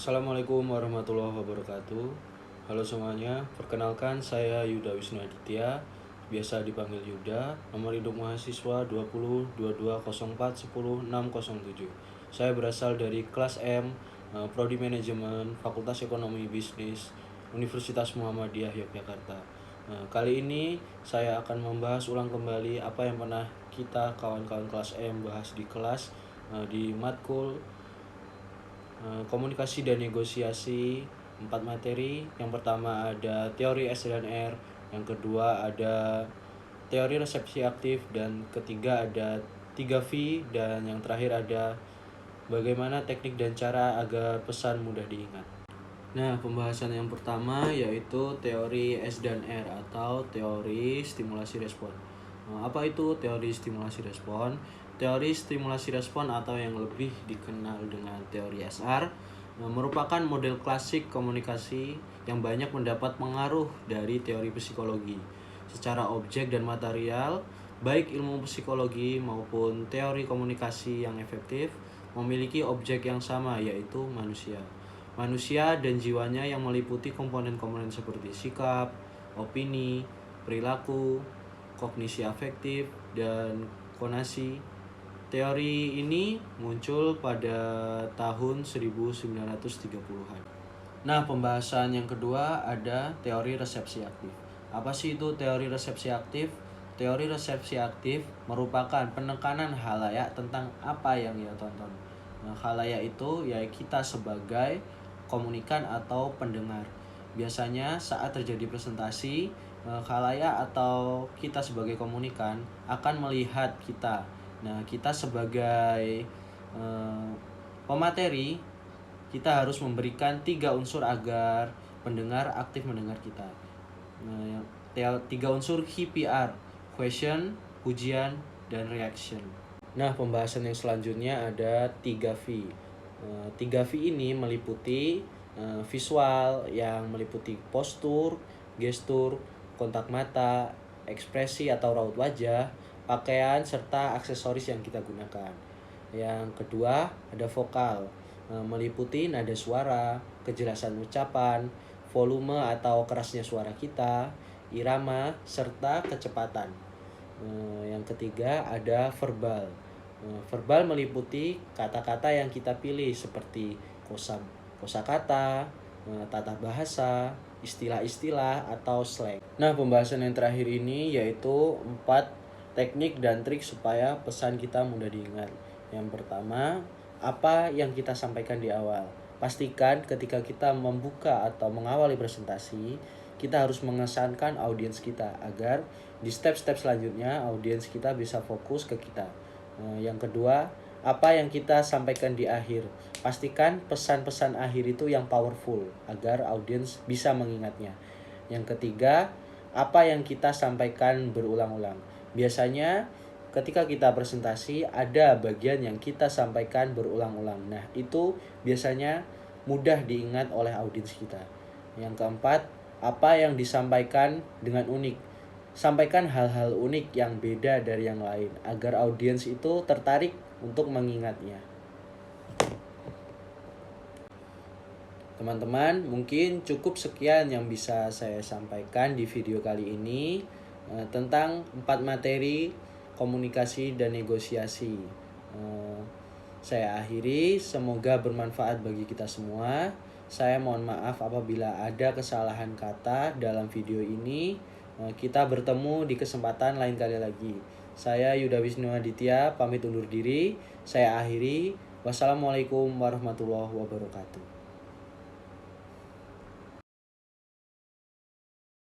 Assalamualaikum warahmatullahi wabarakatuh. Halo semuanya, perkenalkan saya Yuda Wisnu Aditya, biasa dipanggil Yuda. Nomor induk mahasiswa 20 2204 10 607. Saya berasal dari kelas M, Prodi Manajemen, Fakultas Ekonomi Bisnis, Universitas Muhammadiyah Yogyakarta. Kali ini saya akan membahas ulang kembali apa yang pernah kita kawan-kawan kelas M bahas di kelas, di matkul komunikasi dan negosiasi, 4 materi. Yang pertama ada teori S dan R, yang kedua ada teori resepsi aktif, dan ketiga ada 3V, dan yang terakhir ada bagaimana teknik dan cara agar pesan mudah diingat. Nah, pembahasan yang pertama yaitu teori S dan R atau teori stimulasi respon. Apa itu teori stimulasi respon? Teori stimulasi respon atau yang lebih dikenal dengan teori SR merupakan model klasik komunikasi yang banyak mendapat pengaruh dari teori psikologi. Secara objek dan material, baik ilmu psikologi maupun teori komunikasi yang efektif memiliki objek yang sama, yaitu manusia. Manusia dan jiwanya yang meliputi komponen-komponen seperti sikap, opini, perilaku, kognisi afektif, dan konasi. Teori ini muncul pada tahun 1930-an. Nah, pembahasan yang kedua ada teori resepsi aktif. Apa sih itu teori resepsi aktif? Teori resepsi aktif merupakan penekanan khalayak tentang apa yang ia tonton. Nah, khalayak itu ya kita sebagai komunikan atau pendengar. Biasanya saat terjadi presentasi, khalayak atau kita sebagai komunikan akan melihat kita. Nah, kita sebagai pemateri, kita harus memberikan 3 unsur agar pendengar aktif mendengar kita. Nah, 3 unsur KPR, question, pujian, dan reaction. Nah, pembahasan yang selanjutnya ada 3V. 3V ini meliputi visual yang meliputi postur, gestur, kontak mata, ekspresi atau raut wajah, pakaian, serta aksesoris yang kita gunakan. Yang kedua ada vokal, meliputi nada suara, kejelasan ucapan, volume atau kerasnya suara kita, irama, serta kecepatan. Yang ketiga ada verbal. Verbal meliputi kata-kata yang kita pilih seperti kosakata, tata bahasa, istilah-istilah, atau slang. Nah, pembahasan yang terakhir ini yaitu 4 teknik dan trik supaya pesan kita mudah diingat. Yang pertama, apa yang kita sampaikan di awal. Pastikan ketika kita membuka atau mengawali presentasi, kita harus mengesankan audiens kita agar di step-step selanjutnya audiens kita bisa fokus ke kita. Yang kedua, apa yang kita sampaikan di akhir. Pastikan pesan-pesan akhir itu yang powerful agar audiens bisa mengingatnya. Yang ketiga, apa yang kita sampaikan berulang-ulang. Biasanya ketika kita presentasi ada bagian yang kita sampaikan berulang-ulang. Nah, itu biasanya mudah diingat oleh audiens kita. Yang keempat, apa yang disampaikan dengan unik. Sampaikan hal-hal unik yang beda dari yang lain agar audiens itu tertarik untuk mengingatnya. Teman-teman, mungkin cukup sekian yang bisa saya sampaikan di video kali ini tentang 4 materi komunikasi dan negosiasi. Saya akhiri, semoga bermanfaat bagi kita semua. Saya mohon maaf apabila ada kesalahan kata dalam video ini. Kita bertemu di kesempatan lain kali lagi. Saya Yuda Wisnu Aditya, pamit undur diri. Saya akhiri. Wassalamualaikum warahmatullahi wabarakatuh.